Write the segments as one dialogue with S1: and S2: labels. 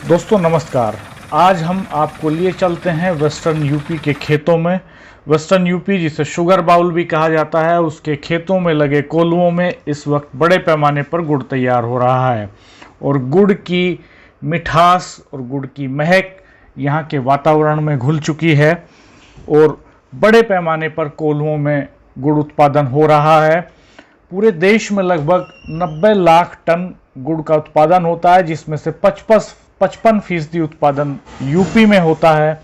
S1: दोस्तों नमस्कार। आज हम आपको लिए चलते हैं वेस्टर्न यूपी के खेतों में। वेस्टर्न यूपी जिसे शुगर बाउल भी कहा जाता है, उसके खेतों में लगे कोल्हुओं में इस वक्त बड़े पैमाने पर गुड़ तैयार हो रहा है और गुड़ की मिठास और गुड़ की महक यहाँ के वातावरण में घुल चुकी है और बड़े पैमाने पर कोल्हुओं में गुड़ उत्पादन हो रहा है। पूरे देश में लगभग 90 लाख टन गुड़ का उत्पादन होता है, जिसमें से 55% उत्पादन यूपी में होता है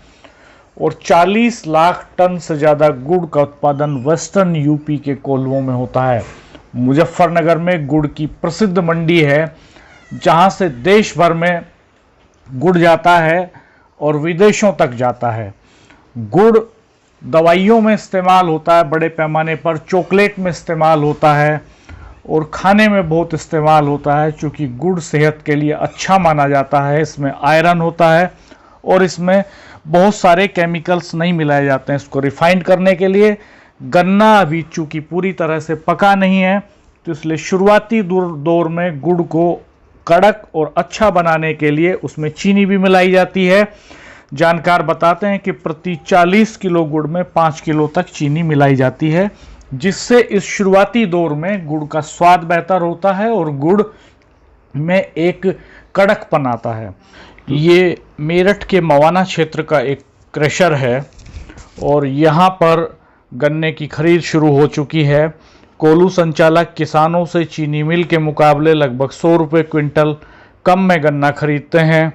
S1: और 40 लाख टन से ज़्यादा गुड़ का उत्पादन वेस्टर्न यूपी के कोल्हुओं में होता है। मुजफ्फरनगर में गुड़ की प्रसिद्ध मंडी है, जहां से देश भर में गुड़ जाता है और विदेशों तक जाता है। गुड़ दवाइयों में इस्तेमाल होता है, बड़े पैमाने पर चॉकलेट में इस्तेमाल होता है और खाने में बहुत इस्तेमाल होता है, क्योंकि गुड़ सेहत के लिए अच्छा माना जाता है। इसमें आयरन होता है और इसमें बहुत सारे केमिकल्स नहीं मिलाए जाते हैं इसको रिफाइंड करने के लिए। गन्ना अभी चूँकि पूरी तरह से पका नहीं है, तो इसलिए शुरुआती दौर में गुड़ को कड़क और अच्छा बनाने के लिए उसमें चीनी भी मिलाई जाती है। जानकार बताते हैं कि प्रति 40 किलो गुड़ में 5 किलो तक चीनी मिलाई जाती है, जिससे इस शुरुआती दौर में गुड़ का स्वाद बेहतर होता है और गुड़ में एक कड़कपन आता है। ये मेरठ के मवाना क्षेत्र का एक क्रशर है और यहाँ पर गन्ने की खरीद शुरू हो चुकी है। कोल्हू संचालक किसानों से चीनी मिल के मुकाबले लगभग 100 रुपये क्विंटल कम में गन्ना खरीदते हैं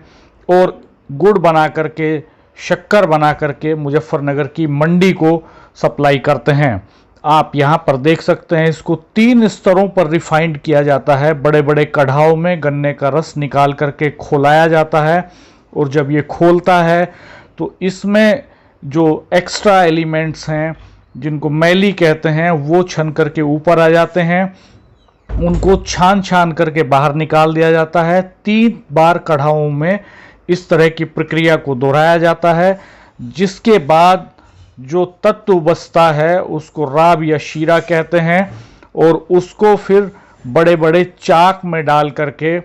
S1: और गुड़ बना करके, शक्कर बना करके मुजफ्फरनगर की मंडी को सप्लाई करते हैं। आप यहाँ पर देख सकते हैं, इसको 3 स्तरों पर रिफाइंड किया जाता है। बड़े बड़े कढ़ाओं में गन्ने का रस निकाल करके खोलाया जाता है और जब ये खोलता है तो इसमें जो एक्स्ट्रा एलिमेंट्स हैं, जिनको मैली कहते हैं, वो छन करके ऊपर आ जाते हैं। उनको छान छान करके बाहर निकाल दिया जाता है। 3 बार कढ़ाओं में इस तरह की प्रक्रिया को दोहराया जाता है, जिसके बाद जो तत्व बचता है उसको राब या शीरा कहते हैं और उसको फिर बड़े बड़े चाक में डाल करके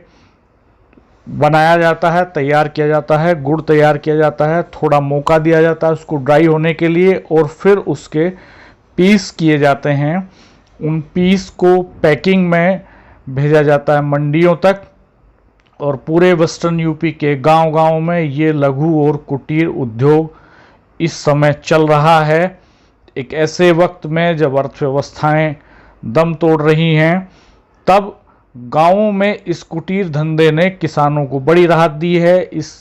S1: बनाया जाता है, तैयार किया जाता है। गुड़ तैयार किया जाता है, थोड़ा मौका दिया जाता है उसको ड्राई होने के लिए और फिर उसके पीस किए जाते हैं। उन पीस को पैकिंग में भेजा जाता है मंडियों तक और पूरे वेस्टर्न यूपी के गांव-गांव में ये लघु और कुटीर उद्योग इस समय चल रहा है। एक ऐसे वक्त में जब अर्थव्यवस्थाएं दम तोड़ रही हैं, तब गांवों में इस कुटीर धंधे ने किसानों को बड़ी राहत दी है। इस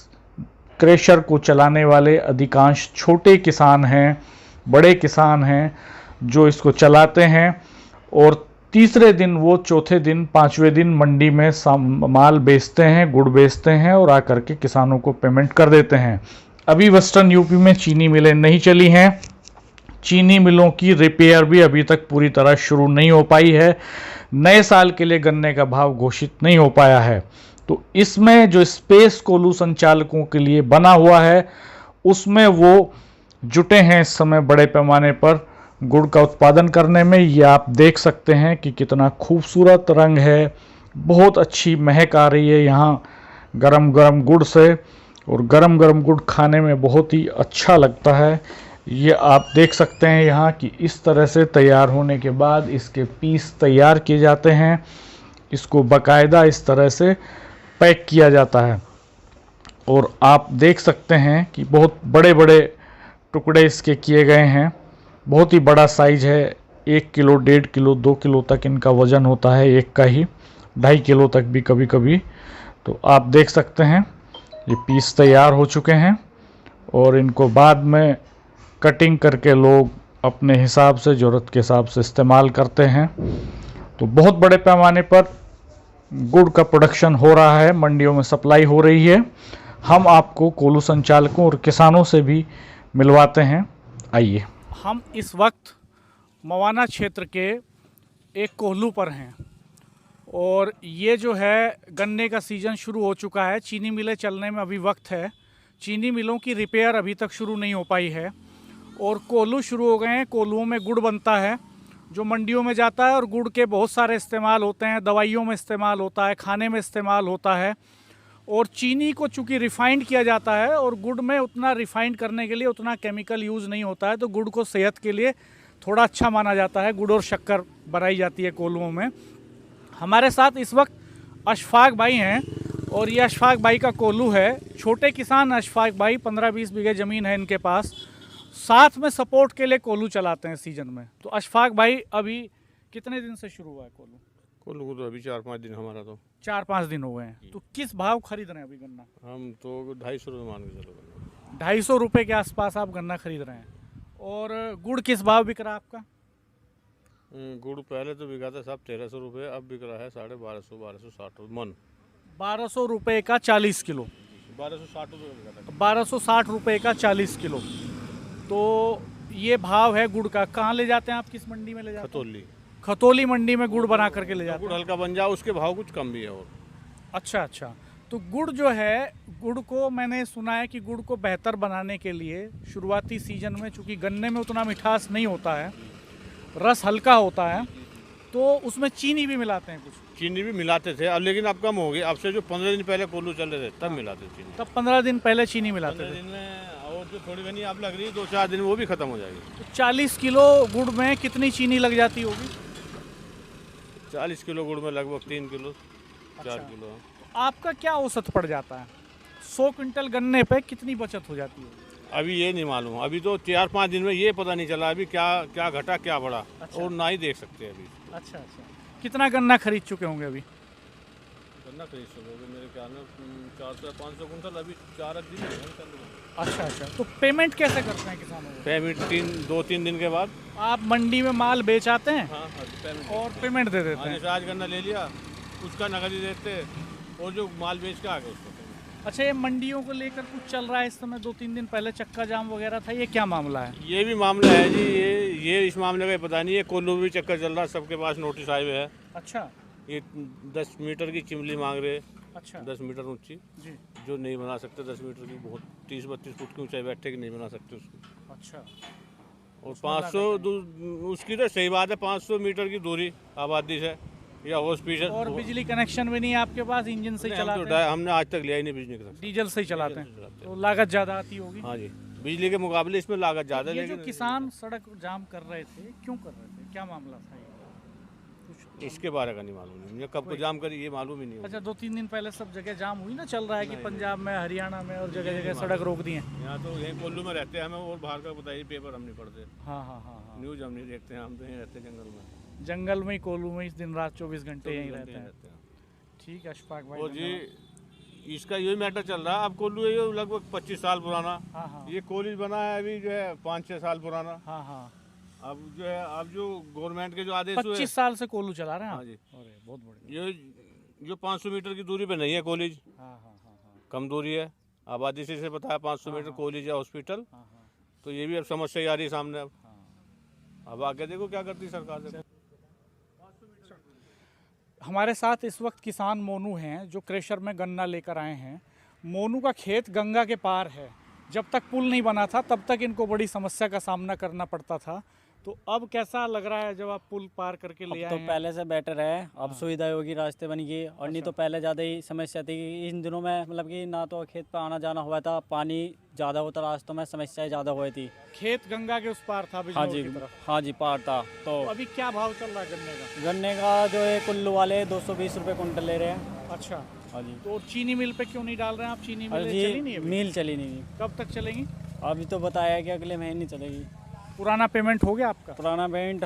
S1: क्रेशर को चलाने वाले अधिकांश छोटे किसान हैं, बड़े किसान हैं जो इसको चलाते हैं और तीसरे दिन वो चौथे दिन, 5वें दिन मंडी में माल बेचते हैं, गुड़ बेचते हैं और आकर के किसानों को पेमेंट कर देते हैं। अभी वेस्टर्न यूपी में चीनी मिलें नहीं चली हैं। चीनी मिलों की रिपेयर भी अभी तक पूरी तरह शुरू नहीं हो पाई है। नए साल के लिए गन्ने का भाव घोषित नहीं हो पाया है। तो इसमें जो स्पेस कोल्हू संचालकों के लिए बना हुआ है, उसमें वो जुटे हैं इस समय बड़े पैमाने पर गुड़ का उत्पादन करने में। ये आप देख सकते हैं कि कितना खूबसूरत रंग है, बहुत अच्छी महक आ रही है यहाँ गरम गरम गुड़ से और गरम गरम गुड़ खाने में बहुत ही अच्छा लगता है। ये आप देख सकते हैं यहाँ कि इस तरह से तैयार होने के बाद इसके पीस तैयार किए जाते हैं। इसको बाकायदा इस तरह से पैक किया जाता है और आप देख सकते हैं कि बहुत बड़े बड़े टुकड़े इसके किए गए हैं। बहुत ही बड़ा साइज है, 1 किलो, 1.5 किलो, 2 किलो तक इनका वज़न होता है, एक का ही 2.5 किलो तक भी कभी कभी। तो आप देख सकते हैं ये पीस तैयार हो चुके हैं और इनको बाद में कटिंग करके लोग अपने हिसाब से, ज़रूरत के हिसाब से इस्तेमाल करते हैं। तो बहुत बड़े पैमाने पर गुड़ का प्रोडक्शन हो रहा है, मंडियों में सप्लाई हो रही है। हम आपको कोल्हू संचालकों और किसानों से भी मिलवाते हैं, आइए। हम इस वक्त मवाना क्षेत्र के एक कोल्हू पर हैं और ये जो है गन्ने का सीज़न शुरू हो चुका है। चीनी मिलें चलने में अभी वक्त है। चीनी मिलों की रिपेयर अभी तक शुरू नहीं हो पाई है और कोल्हू शुरू हो गए हैं। कोल्हुओं में गुड़ बनता है जो मंडियों में जाता है और गुड़ के बहुत सारे इस्तेमाल होते हैं, दवाइयों में इस्तेमाल होता है, खाने में इस्तेमाल होता है और चीनी को चूँकि रिफाइंड किया जाता है और गुड़ में उतना रिफाइंड करने के लिए उतना केमिकल यूज़ नहीं होता है, तो गुड़ को सेहत के लिए थोड़ा अच्छा माना जाता है। गुड़ और शक्कर बनाई जाती है कोल्हुओं में। हमारे साथ इस वक्त अशफाक भाई हैं और ये अशफाक भाई का कोल्हू है। छोटे किसान अशफाक भाई, 15-20 बीघे ज़मीन है इनके पास, साथ में सपोर्ट के लिए कोल्हू चलाते हैं सीजन में। तो अशफाक भाई अभी कितने दिन से शुरू हुआ है कोल्हू?
S2: कोल्हू को तो अभी 4-5 दिन, हमारा तो
S1: 4-5 दिन हो गए हैं। तो किस भाव खरीद रहे हैं अभी गन्ना?
S2: हम तो 250 रुपये मान के चलो।
S1: 250 रुपये के आसपास आप गन्ना खरीद रहे हैं। और गुड़ किस भाव बिक रहा है आपका?
S2: गुड़ पहले तो बिका था साहब 1300 रुपये, अब बिक रहा है 1250-1260 मन।
S1: 1200 रुपये का 40 किलो।
S2: 1260 रुपये बिका था।
S1: 1260 रुपये का 40 किलो। तो ये भाव है गुड़ का। कहाँ ले जाते हैं आप, किस मंडी में ले जाते हैं?
S2: खतौली।
S1: खतौली मंडी में गुड़ बना करके ले जाते
S2: गुड़
S1: हैं।
S2: हल्का बन जाओ, उसके भाव कुछ कम भी है। और
S1: अच्छा अच्छा। तो गुड़ जो है, गुड़ को मैंने सुना है कि गुड़ को बेहतर बनाने के लिए शुरुआती सीजन में, चूँकि गन्ने में उतना मिठास नहीं होता है, रस हल्का होता है, तो उसमें चीनी भी मिलाते हैं कुछ?
S2: चीनी भी मिलाते थे, अब लेकिन अब कम हो गई। अब से जो 15 दिन पहले कोल्हू चल रहे थे तब मिलाते थे चीनी।
S1: तब 15 दिन पहले चीनी मिलाते
S2: 15
S1: थे।
S2: दिन में, और जो थोड़ी घनी अब लग रही है 2-4 दिन में वो भी खत्म हो जाएगी।
S1: तो 40 किलो गुड़ में कितनी चीनी लग जाती होगी?
S2: 40 किलो गुड़ में लगभग 3 किलो 4
S1: अच्छा।
S2: किलो।
S1: तो आपका क्या औसत पड़ जाता है? 100 क्विंटल गन्ने पे कितनी बचत हो जाती है?
S2: अभी ये नहीं मालूम, अभी तो 4-5 दिन में ये पता नहीं चला अभी क्या क्या घटा क्या बढ़ा।
S1: अच्छा।
S2: और ना ही देख सकते अभी।
S1: अच्छा अच्छा। कितना गन्ना खरीद चुके होंगे अभी?
S2: गन्ना खरीद सकोगे मेरे ख्याल में 400-500 कुंटल अभी 4 दिन में चल रहा।
S1: अच्छा अच्छा। तो पेमेंट कैसे करते हैं किसानों को?
S2: पेमेंट 2-3 दिन के बाद।
S1: आप मंडी में माल बेच आते हैं
S2: हाँ पेमेंट
S1: और पेमेंट दे देते हैं?
S2: जैसे आज गन्ना ले लिया, उसका नकदी देते, और जो माल बेच के आ गए उसको।
S1: अच्छा, ये मंडियों को लेकर कुछ चल रहा है इस समय? 2-3 दिन पहले चक्का जाम वगैरह था, ये क्या मामला है?
S2: ये भी मामला है जी, ये इस मामले का पता नहीं है। कोल्हू भी चक्कर चल रहा है, सबके पास नोटिस आए हुए है।
S1: अच्छा।
S2: ये 10 मीटर की चिमली मांग रहे।
S1: अच्छा
S2: 10 मीटर ऊंची,
S1: जी।
S2: जो नहीं बना सकते। 10 मीटर की बहुत 30-32 फुट की ऊंचाई बैठे की नहीं बना सकते उसको।
S1: अच्छा।
S2: और 500 उसकी तो सही बात है, 500 मीटर की दूरी आबादी से या हॉस्पिटल।
S1: और बिजली कनेक्शन भी नहीं है आपके पास? इंजन से ही चलाते हैं?
S2: हमने आज तक लिया ही नहीं बिजली का।
S1: डीजल से ही चलाते हैं, तो लागत ज़्यादा आती होगी।
S2: हाँ जी, बिजली के मुकाबले इसमें लागत ज़्यादा है।
S1: ये जो
S2: लेकिन
S1: किसान सड़क जाम कर रहे थे, क्यों कर रहे थे, क्या मामला था ये? कुछ
S2: इसके बारे का नहीं मालूम, मुझे कब को जाम करी ये मालूम ही नहीं।
S1: अच्छा, 2-3 दिन पहले सब जगह जाम हुई ना, चल रहा है कि पंजाब में, हरियाणा में और जगह जगह सड़क रोक दी है।
S2: यहाँ तो यहीं कोल्लू में रहते हैं हमें, और बाहर का बताइए, पेपर हम नहीं पढ़ते।
S1: हाँ हाँ हाँ हाँ।
S2: न्यूज़ हम नहीं देखते हैं, हम तो यहीं रहते हैं जंगल में।
S1: जंगल में ही, कोल्हू में इस दिन रात 24 घंटे यहीं रहते हैं।
S2: हैं।
S1: ठीक है अशफाक भाई।
S2: और जी इसका यही मैटर चल रहा है। अब कोल्लू है ये लगभग 25 साल पुराना।
S1: हाँ हाँ
S2: ये कॉलेज बना है अभी जो है 5-6 साल पुराना।
S1: हाँ हाँ।
S2: अब जो है, अब जो गवर्नमेंट के जो आदेश हुए।
S1: 25 साल से कोल्हू चला रहे हैं आप?
S2: हाँ जी।
S1: अरे बहुत बढ़िया।
S2: ये जो 500 मीटर की दूरी पे नहीं है कॉलेज,
S1: हाँ हाँ हाँ हाँ
S2: कम दूरी है आबादी से बताया 500 मीटर कॉलेज या हॉस्पिटल।
S1: हाँ हाँ
S2: तो ये भी अब समस्या ही आ रही है सामने। अब
S1: हाँ।
S2: अब आगे देखो क्या करती सरकार। देखो
S1: हमारे साथ इस वक्त किसान मोनू हैं, जो क्रेशर में गन्ना लेकर आए हैं। मोनू का खेत गंगा के पार है। जब तक पुल नहीं बना था तब तक इनको बड़ी समस्या का सामना करना पड़ता था। तो अब कैसा लग रहा है जब आप पुल पार करके ले आए
S3: तो
S1: हैं?
S3: पहले से बेटर है, अब सुविधा होगी, रास्ते बन गए। और नहीं तो पहले ज़्यादा ही समस्या थी कि इन दिनों में, मतलब कि ना तो खेत पर आना जाना हुआ था, पानी ज़्यादा होता, रास्तों में समस्याएं ज़्यादा हुई थी।
S1: खेत गंगा के उस पार था
S3: हाँ
S1: बिजनौर
S3: जी,
S1: की तरफ।
S3: हाँ जी, पार था। तो
S1: तो अभी क्या भाव चल रहा है गन्ने का?
S3: गन्ने का जो है कुल्लू वाले 220 रुपये कुंटल ले रहे हैं।
S1: अच्छा।
S3: हाँ जी।
S1: तो चीनी मिल पे क्यों नहीं डाल रहे हैं आप? चीनी
S3: अरे
S1: मिल
S3: जी,
S1: चली नहीं अभी?
S3: मिल चली नहीं,
S1: कब तक चलेंगी?
S3: अभी तो बताया कि अगले महीने चलेगी।
S1: पुराना पेमेंट हो गया आपका?
S3: पुराना पेंट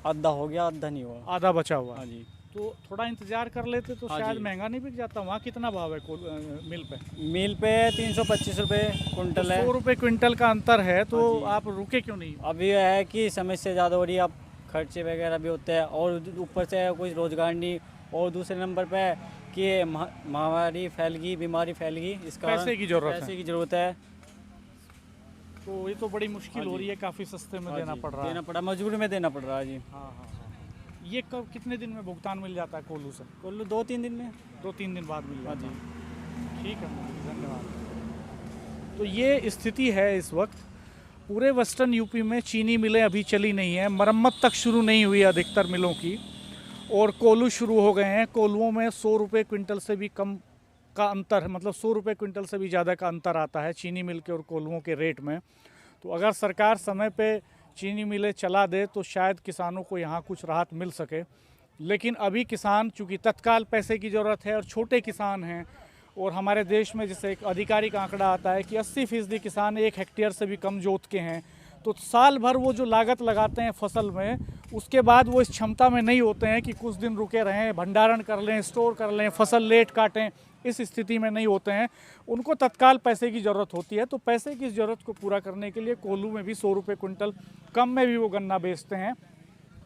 S3: आधा हो गया, आधा नहीं हुआ।
S1: आधा बचा हुआ है।
S3: हाँ जी।
S1: तो थोड़ा इंतजार कर लेते तो
S3: हाँ
S1: शायद
S3: जी।
S1: महंगा नहीं बिक जाता। वहाँ कितना भाव है मिल पे?
S3: मिल पे 325 रुपये कुंटल है।
S1: 100 रुपये क्विंटल का अंतर है, तो
S3: हाँ जी।
S1: आप रुके क्यों नहीं?
S3: अब ये है कि समस्या ज़्यादा हो रही है, अब खर्चे वगैरह भी होते हैं, और ऊपर से कोई रोजगार नहीं, और दूसरे नंबर पे कि महामारी फैल गई, बीमारी फैल गई, इस कारण
S1: पैसे की जरूरत
S3: पैसे
S1: है।
S3: की ज़रूरत है।
S1: तो ये तो बड़ी मुश्किल
S3: हाँ
S1: हो
S3: जी।
S1: रही है, काफ़ी सस्ते में
S3: हाँ
S1: देना
S3: जी,
S1: पड़ रहा
S3: देना
S1: है।
S3: पड़ा, मजबूरी में देना पड़ रहा है जी।
S1: हाँ हाँ हाँ। ये कब, कितने दिन में भुगतान मिल जाता है कोल्हू से?
S3: कुल्लू 2-3 दिन में।
S1: 2-3 दिन बाद मिल
S3: हाँ
S1: जाता
S3: जी।
S1: है। ठीक है, धन्यवाद। तो ये स्थिति है इस वक्त। पूरे वेस्टर्न यूपी में चीनी मिलें अभी चली नहीं है, मरम्मत तक शुरू नहीं हुई अधिकतर मिलों की, और कोल्हू शुरू हो गए हैं। कोल्हुओं में 100 रुपये क्विंटल से भी कम का अंतर है, मतलब 100 रुपये क्विंटल से भी ज़्यादा का अंतर आता है चीनी मिल के और कोल्हुओं के रेट में। तो अगर सरकार समय पे चीनी मिलें चला दे तो शायद किसानों को यहाँ कुछ राहत मिल सके। लेकिन अभी किसान चूँकि तत्काल पैसे की ज़रूरत है और छोटे किसान हैं, और हमारे देश में जैसे एक आधिकारिक आंकड़ा आता है कि 80% किसान 1 हेक्टेयर से भी कम जोत के हैं, तो साल भर वो जो लागत लगाते हैं फसल में, उसके बाद वो इस क्षमता में नहीं होते हैं कि कुछ दिन रुके रहें, भंडारण कर लें, स्टोर कर लें, फसल लेट काटें, इस स्थिति में नहीं होते हैं। उनको तत्काल पैसे की ज़रूरत होती है। तो पैसे की ज़रूरत को पूरा करने के लिए कोल्हू में भी 100 रुपये क्विंटल कम में भी वो गन्ना बेचते हैं।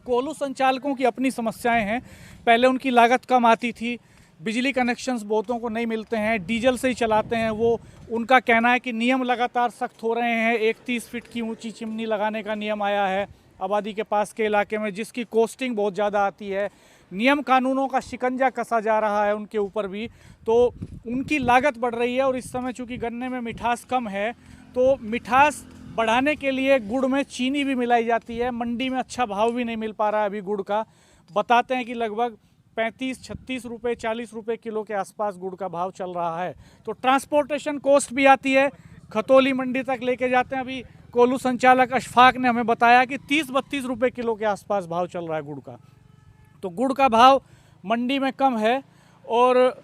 S1: कोल्हू संचालकों की अपनी समस्याएं हैं। पहले उनकी लागत कम आती थी, बिजली कनेक्शंस बहुतों को नहीं मिलते हैं, डीजल से ही चलाते हैं वो। उनका कहना है कि नियम लगातार सख्त हो रहे हैं। एक 30 फीट की ऊंची चिमनी लगाने का नियम आया है आबादी के पास के इलाके में, जिसकी कॉस्टिंग बहुत ज़्यादा आती है। नियम कानूनों का शिकंजा कसा जा रहा है उनके ऊपर भी, तो उनकी लागत बढ़ रही है। और इस समय चूँकि गन्ने में मिठास कम है, तो मिठास बढ़ाने के लिए गुड़ में चीनी भी मिलाई जाती है। मंडी में अच्छा भाव भी नहीं मिल पा रहा है अभी गुड़ का। बताते हैं कि लगभग 35-36 रुपये 40 रुपये किलो के आसपास गुड़ का भाव चल रहा है। तो ट्रांसपोर्टेशन कॉस्ट भी आती है, खतौली मंडी तक लेके जाते हैं। अभी कोल्हू संचालक अशफाक ने हमें बताया कि 30-32 रुपये किलो के आसपास भाव चल रहा है गुड़ का। तो गुड़ का भाव मंडी में कम है, और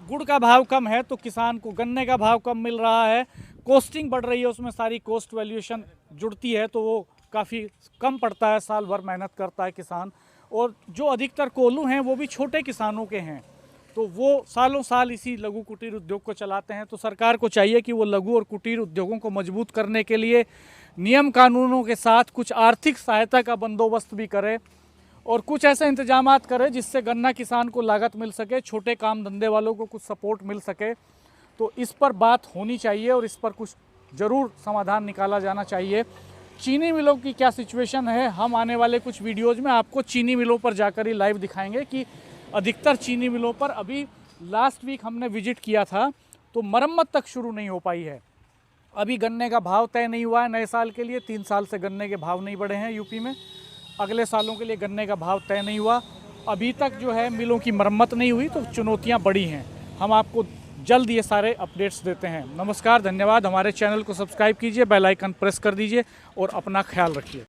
S1: गुड़ का भाव कम है तो किसान को गन्ने का भाव कम मिल रहा है। कॉस्टिंग बढ़ रही है, उसमें सारी कॉस्ट वैल्यूएशन जुड़ती है, तो वो काफ़ी कम पड़ता है। साल भर मेहनत करता है किसान, और जो अधिकतर कोल्हू हैं वो भी छोटे किसानों के हैं, तो वो सालों साल इसी लघु कुटीर उद्योग को चलाते हैं। तो सरकार को चाहिए कि वो लघु और कुटीर उद्योगों को मजबूत करने के लिए नियम कानूनों के साथ कुछ आर्थिक सहायता का बंदोबस्त भी करे, और कुछ ऐसे इंतजामात करे जिससे गन्ना किसान को लागत मिल सके, छोटे काम धंधे वालों को कुछ सपोर्ट मिल सके। तो इस पर बात होनी चाहिए और इस पर कुछ ज़रूर समाधान निकाला जाना चाहिए। चीनी मिलों की क्या सिचुएशन है, हम आने वाले कुछ वीडियोज़ में आपको चीनी मिलों पर जाकर ही लाइव दिखाएंगे कि अधिकतर चीनी मिलों पर अभी लास्ट वीक हमने विजिट किया था तो मरम्मत तक शुरू नहीं हो पाई है। अभी गन्ने का भाव तय नहीं हुआ है नए साल के लिए। 3 साल से गन्ने के भाव नहीं बढ़े हैं यूपी में। अगले सालों के लिए गन्ने का भाव तय नहीं हुआ। अभी तक जो है मिलों की मरम्मत नहीं हुई, तो चुनौतियाँ बड़ी हैं। हम आपको जल्द ये सारे अपडेट्स देते हैं। नमस्कार, धन्यवाद। हमारे चैनल को सब्सक्राइब कीजिए, बेल आइकन प्रेस कर दीजिए और अपना ख्याल रखिए।